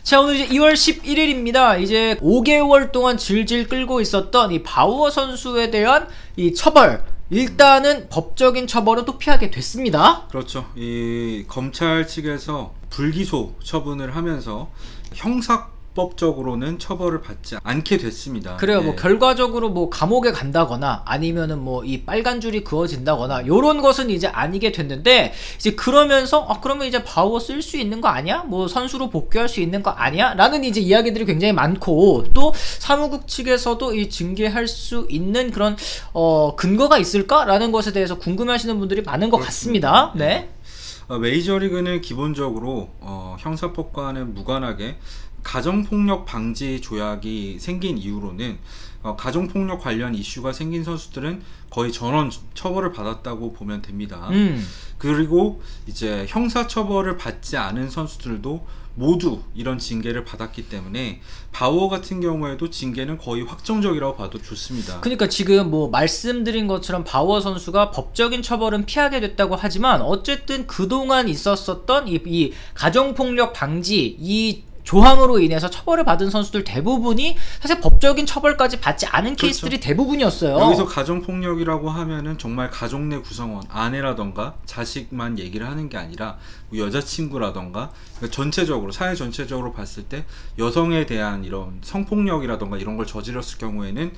자, 오늘 이제 2월 11일입니다. 이제 5개월 동안 질질 끌고 있었던 이 바우어 선수에 대한 이 처벌, 일단은 법적인 처벌은 또 피하게 됐습니다. 그렇죠. 이 검찰 측에서 불기소 처분을 하면서 형사법적으로는 처벌을 받지 않게 됐습니다. 그래요. 네. 뭐 결과적으로 뭐 감옥에 간다거나 아니면은 뭐 이 빨간 줄이 그어진다거나 요런 것은 이제 아니게 됐는데, 이제 그러면서 그러면 이제 바우어 쓸 수 있는 거 아니야? 뭐 선수로 복귀할 수 있는 거 아니야? 라는 이제 이야기들이 굉장히 많고, 또 사무국 측에서도 이 징계할 수 있는 그런 근거가 있을까라는 것에 대해서 궁금해하시는 분들이 많은 것 같습니다. 네. 메이저리그는 기본적으로 형사법과는 무관하게 가정폭력 방지 조약이 생긴 이후로는 가정폭력 관련 이슈가 생긴 선수들은 거의 전원 처벌을 받았다고 보면 됩니다. 그리고 이제 형사처벌을 받지 않은 선수들도 모두 이런 징계를 받았기 때문에 바우어 같은 경우에도 징계는 거의 확정적이라고 봐도 좋습니다. 그러니까 지금 뭐 말씀드린 것처럼 바우어 선수가 법적인 처벌은 피하게 됐다고 하지만, 어쨌든 그동안 있었었던 이 가정폭력 방지 이 조항으로 인해서 처벌을 받은 선수들 대부분이 사실 법적인 처벌까지 받지 않은 케이스들이 대부분이었어요. 여기서 가정폭력이라고 하면은 정말 가족 내 구성원, 아내라던가 자식만 얘기를 하는 게 아니라 뭐 여자친구라던가, 그러니까 전체적으로 사회 전체적으로 봤을 때 여성에 대한 이런 성폭력이라던가 이런 걸 저질렀을 경우에는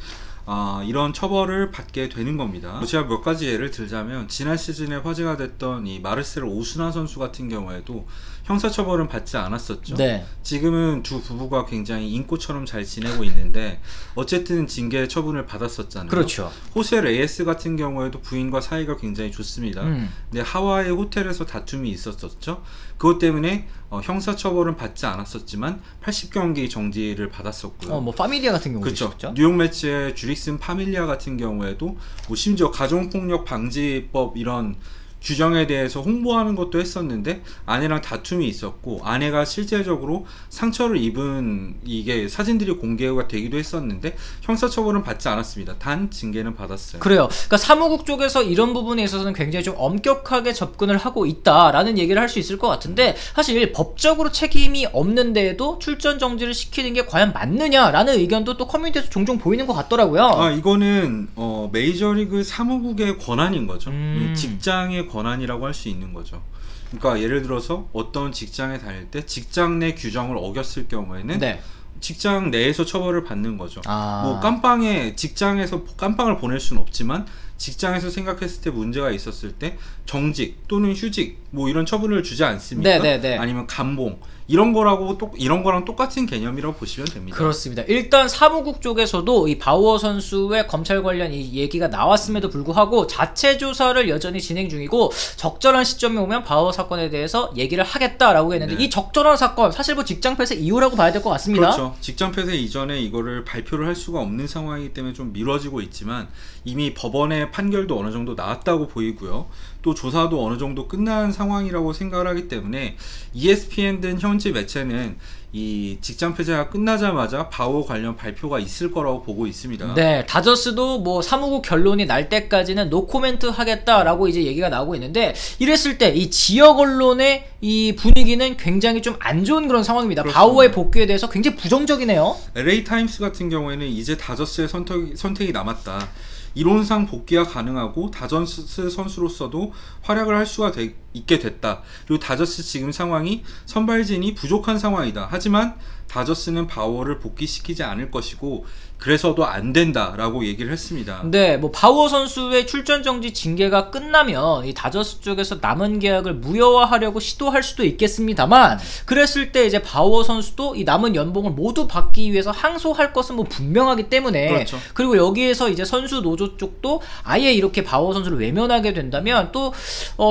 이런 처벌을 받게 되는 겁니다. 제가 몇 가지 예를 들자면, 지난 시즌에 화제가 됐던 이 마르셀 오스나 선수 같은 경우에도 형사처벌은 받지 않았었죠. 네. 지금은 두 부부가 굉장히 인꼬처럼 잘 지내고 있는데 어쨌든 징계 처분을 받았었잖아요. 그렇죠. 호세 레이스 같은 경우에도 부인과 사이가 굉장히 좋습니다. 근데 하와이 호텔에서 다툼이 있었었죠. 그것 때문에 형사처벌은 받지 않았었지만 80경기 정지를 받았었고요. 뭐 파밀리아 같은 경우도 그렇죠. 있었죠. 뉴욕 매치의 주릭슨 파밀리아 같은 경우에도 뭐 심지어 가정폭력 방지법 이런 규정에 대해서 홍보하는 것도 했었는데 아내랑 다툼이 있었고, 아내가 실제적으로 상처를 입은 이게 사진들이 공개가 되기도 했었는데 형사처벌은 받지 않았습니다. 단 징계는 받았어요. 그래요. 그러니까 사무국 쪽에서 이런 부분에 있어서는 굉장히 좀 엄격하게 접근을 하고 있다라는 얘기를 할 수 있을 것 같은데, 사실 법적으로 책임이 없는데도 출전 정지를 시키는 게 과연 맞느냐라는 의견도 또 커뮤니티에서 종종 보이는 것 같더라고요. 이거는 메이저리그 사무국의 권한인 거죠. 직장의 권한이라고 할 수 있는 거죠. 그러니까 예를 들어서 어떤 직장에 다닐 때 직장 내 규정을 어겼을 경우에는 직장 내에서 처벌을 받는 거죠. 뭐 직장에서 깜빵을 보낼 수는 없지만 직장에서 생각했을 때 문제가 있었을 때 정직 또는 휴직 뭐 이런 처분을 주지 않습니까? 아니면 감봉 이런 거랑 똑같은 개념이라고 보시면 됩니다. 그렇습니다. 일단 사무국 쪽에서도 이 바우어 선수의 검찰 관련 이 얘기가 나왔음에도 불구하고 자체 조사를 여전히 진행 중이고, 적절한 시점에 오면 바우어 사건에 대해서 얘기를 하겠다라고 했는데, 이 적절한 사건 사실 뭐 직장 폐쇄 이후라고 봐야 될 것 같습니다. 그렇죠. 직장 폐쇄 이전에 이거를 발표를 할 수가 없는 상황이기 때문에 좀 미뤄지고 있지만 이미 법원의 판결도 어느 정도 나왔다고 보이고요. 또 조사도 어느 정도 끝난 상황이라고 생각을 하기 때문에 ESPN 등 현지 매체는 이 직장 폐쇄가 끝나자마자 바우어 관련 발표가 있을 거라고 보고 있습니다. 네, 다저스도 뭐 사무국 결론이 날 때까지는 노코멘트 하겠다라고 이제 얘기가 나오고 있는데, 이랬을 때 이 지역 언론의 이 분위기는 굉장히 좀 안 좋은 그런 상황입니다. 그렇습니다. 바우어의 복귀에 대해서 굉장히 부정적이네요. LA 타임스 같은 경우에는 이제 다저스의 선택이 남았다. 이론상 복귀가 가능하고 다저스 선수로서도 활약을 할 수가 있게 됐다. 그리고 다저스 지금 상황이 선발진이 부족한 상황이다. 하지만 다저스는 바우어를 복귀시키지 않을 것이고 그래서도 안 된다라고 얘기를 했습니다. 네, 뭐 바우어 선수의 출전 정지 징계가 끝나면 이 다저스 쪽에서 남은 계약을 무효화하려고 시도할 수도 있겠습니다만, 그랬을 때 이제 바우어 선수도 이 남은 연봉을 모두 받기 위해서 항소할 것은 뭐 분명하기 때문에, 그리고 여기에서 이제 선수 노조 쪽도 아예 이렇게 바우어 선수를 외면하게 된다면 또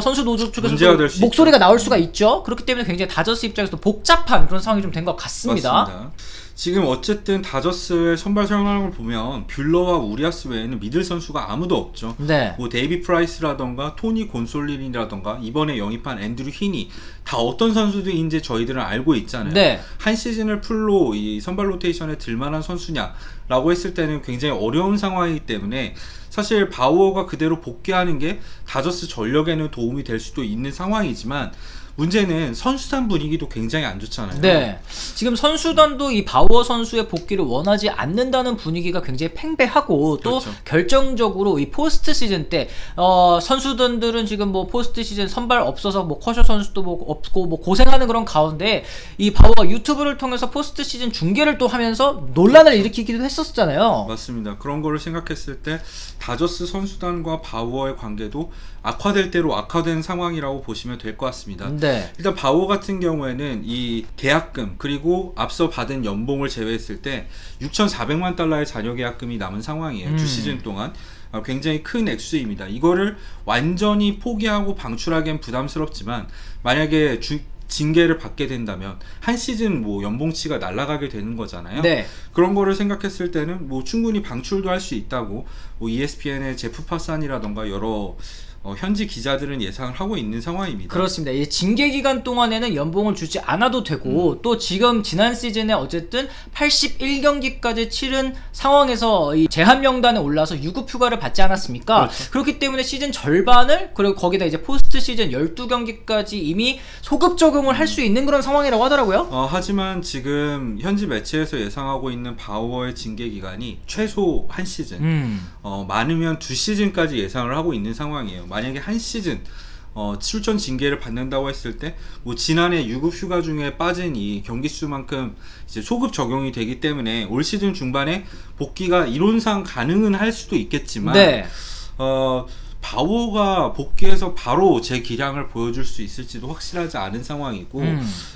선수 노조 쪽에서 목소리가 나올 수가 있죠. 그렇기 때문에 굉장히 다저스 입장에서도 복잡한 그런 상황이 좀 된 것 같습니다. 맞습니다. 지금 어쨌든 다저스의 선발 상황을 보면 뷰러와 우리아스 외에는 미들 선수가 아무도 없죠. 네. 뭐 데이비 프라이스라던가 토니 곤솔린이라던가 이번에 영입한 앤드류 히니 다 어떤 선수들인지 저희들은 알고 있잖아요. 네. 한 시즌을 풀로 이 선발 로테이션에 들만한 선수냐라고 했을 때는 굉장히 어려운 상황이기 때문에 사실 바우어가 그대로 복귀하는 게 다저스 전력에는 도움이 될 수도 있는 상황이지만 문제는 선수단 분위기도 굉장히 안 좋잖아요. 네. 지금 선수단도 이 바우어 선수의 복귀를 원하지 않는다는 분위기가 굉장히 팽배하고 또 그렇죠. 결정적으로 이 포스트 시즌 때 선수단들은 지금 뭐 포스트 시즌 선발 없어서 뭐 커쇼 선수도 뭐 없고 뭐 고생하는 그런 가운데 이 바우어가 유튜브를 통해서 포스트 시즌 중계를 또 하면서 논란을 일으키기도 했었잖아요. 맞습니다. 그런 거를 생각했을 때 다저스 선수단과 바우어의 관계도 악화될 대로 악화된 상황이라고 보시면 될 것 같습니다. 네. 일단 바우어 같은 경우에는 이 계약금 그리고 앞서 받은 연봉을 제외했을 때 6,400만 달러의 잔여 계약금이 남은 상황이에요. 두 시즌 동안. 굉장히 큰 액수입니다. 이거를 완전히 포기하고 방출하기엔 부담스럽지만 만약에 징계를 받게 된다면 한 시즌 뭐 연봉치가 날아가게 되는 거잖아요. 네. 그런 거를 생각했을 때는 뭐 충분히 방출도 할 수 있다고 뭐 ESPN의 제프 파산이라던가 여러 현지 기자들은 예상을 하고 있는 상황입니다. 그렇습니다. 이 징계 기간 동안에는 연봉을 주지 않아도 되고 또 지금 지난 시즌에 어쨌든 81경기까지 치른 상황에서 이 제한 명단에 올라서 유급 휴가를 받지 않았습니까? 그렇죠. 그렇기 때문에 시즌 절반을 그리고 거기다 이제 포스트 시즌 12경기까지 이미 소급 적용을 할 수 있는 그런 상황이라고 하더라고요. 하지만 지금 현지 매체에서 예상하고 있는 바우어의 징계 기간이 최소 한 시즌, 많으면 2시즌까지 예상을 하고 있는 상황이에요. 만약에 한 시즌 출전 징계를 받는다고 했을 때 뭐 지난해 유급 휴가 중에 빠진 이 경기 수만큼 이제 소급 적용이 되기 때문에 올 시즌 중반에 복귀가 이론상 가능은 할 수도 있겠지만 네. 바우어가 복귀해서 바로 제 기량을 보여줄 수 있을지도 확실하지 않은 상황이고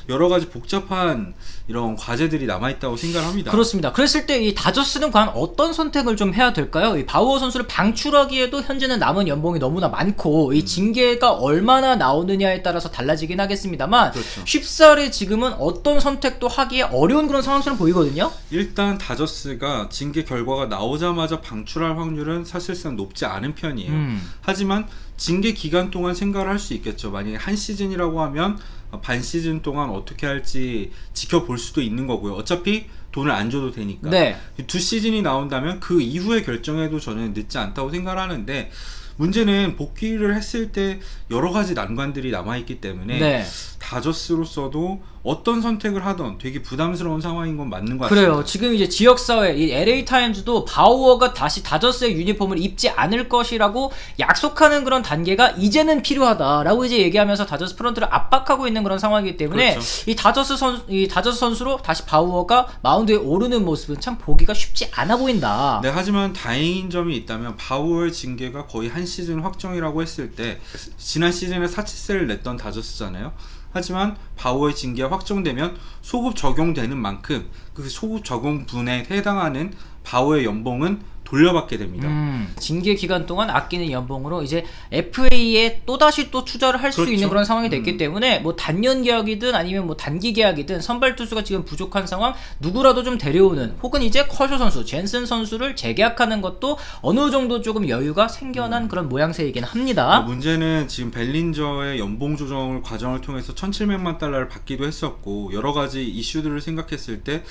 여러 가지 복잡한 이런 과제들이 남아있다고 생각을 합니다. 그렇습니다. 그랬을 때 이 다저스는 과연 어떤 선택을 좀 해야 될까요? 이 바우어 선수를 방출하기에도 현재는 남은 연봉이 너무나 많고 이 징계가 얼마나 나오느냐에 따라서 달라지긴 하겠습니다만 그렇죠. 쉽사리 지금은 어떤 선택도 하기에 어려운 그런 상황처럼 보이거든요. 일단 다저스가 징계 결과가 나오자마자 방출할 확률은 사실상 높지 않은 편이에요. 하지만 징계 기간 동안 생각을 할 수 있겠죠. 만약에 한 시즌이라고 하면 반 시즌 동안 어떻게 할지 지켜볼 수도 있는 거고요. 어차피 돈을 안 줘도 되니까. 네. 두 시즌이 나온다면 그 이후에 결정해도 저는 늦지 않다고 생각을 하는데 문제는 복귀를 했을 때 여러 가지 난관들이 남아있기 때문에 네. 다저스로서도 어떤 선택을 하던 되게 부담스러운 상황인 건 맞는 것 같습니다. 그래요. 지금 이제 지역사회 이 LA 타임즈도 바우어가 다시 다저스의 유니폼을 입지 않을 것이라고 약속하는 그런 단계가 이제는 필요하다라고 이제 얘기하면서 다저스 프런트를 압박하고 있는 그런 상황이기 때문에 그렇죠. 이 다저스 선수로 다시 바우어가 마운드에 오르는 모습은 참 보기가 쉽지 않아 보인다. 네, 하지만 다행인 점이 있다면 바우어의 징계가 거의 한 시즌 확정이라고 했을 때 지난 시즌에 사치세를 냈던 다저스잖아요. 하지만 바우어의 징계가 확정되면 소급 적용되는 만큼 그 소급 적용분에 해당하는 바우어의 연봉은 돌려받게 됩니다. 징계 기간 동안 아끼는 연봉으로 이제 FA에 또다시 또 투자를 할 수 그렇죠. 있는 그런 상황이 됐기 때문에 뭐 단년 계약이든 아니면 뭐 단기 계약이든 선발 투수가 지금 부족한 상황 누구라도 좀 데려오는 혹은 이제 커쇼 선수, 젠슨 선수를 재계약하는 것도 어느 정도 조금 여유가 생겨난 그런 모양새이긴 합니다. 문제는 지금 벨린저의 연봉 조정 과정을 통해서 1,700만 달러를 받기도 했었고 여러 가지 이슈들을 생각했을 때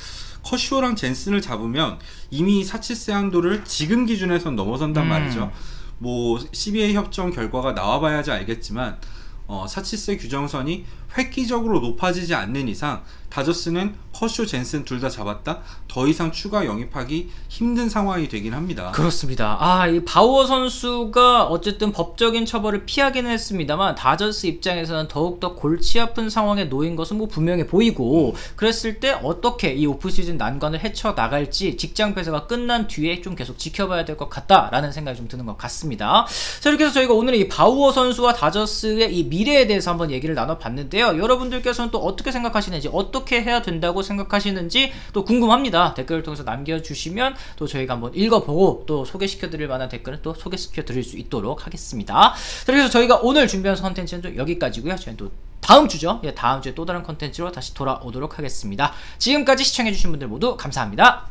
커쇼랑 젠슨을 잡으면 이미 사치세 한도를 지금 기준에선 넘어선단 말이죠. 뭐 CBA 협정 결과가 나와봐야지 알겠지만 사치세 규정선이 획기적으로 높아지지 않는 이상 다저스는 커쇼, 젠슨 둘 다 잡았다 더 이상 추가 영입하기 힘든 상황이 되긴 합니다. 그렇습니다. 이 바우어 선수가 어쨌든 법적인 처벌을 피하기는 했습니다만 다저스 입장에서는 더욱더 골치 아픈 상황에 놓인 것은 뭐 분명해 보이고 그랬을 때 어떻게 이 오프시즌 난관을 헤쳐나갈지 직장 폐쇄가 끝난 뒤에 좀 계속 지켜봐야 될 것 같다라는 생각이 좀 드는 것 같습니다. 자, 이렇게 해서 저희가 오늘 이 바우어 선수와 다저스의 이 미래에 대해서 한번 얘기를 나눠봤는데요. 여러분들께서는 또 어떻게 생각하시는지 어떻게 해야 된다고 생각하시는지 또 궁금합니다. 댓글을 통해서 남겨주시면 또 저희가 한번 읽어보고 또 소개시켜드릴 만한 댓글은 또 소개시켜드릴 수 있도록 하겠습니다. 그래서 저희가 오늘 준비한 컨텐츠는 좀 여기까지고요. 저희는 또 다음 주죠. 예, 다음 주에 또 다른 컨텐츠로 다시 돌아오도록 하겠습니다. 지금까지 시청해주신 분들 모두 감사합니다.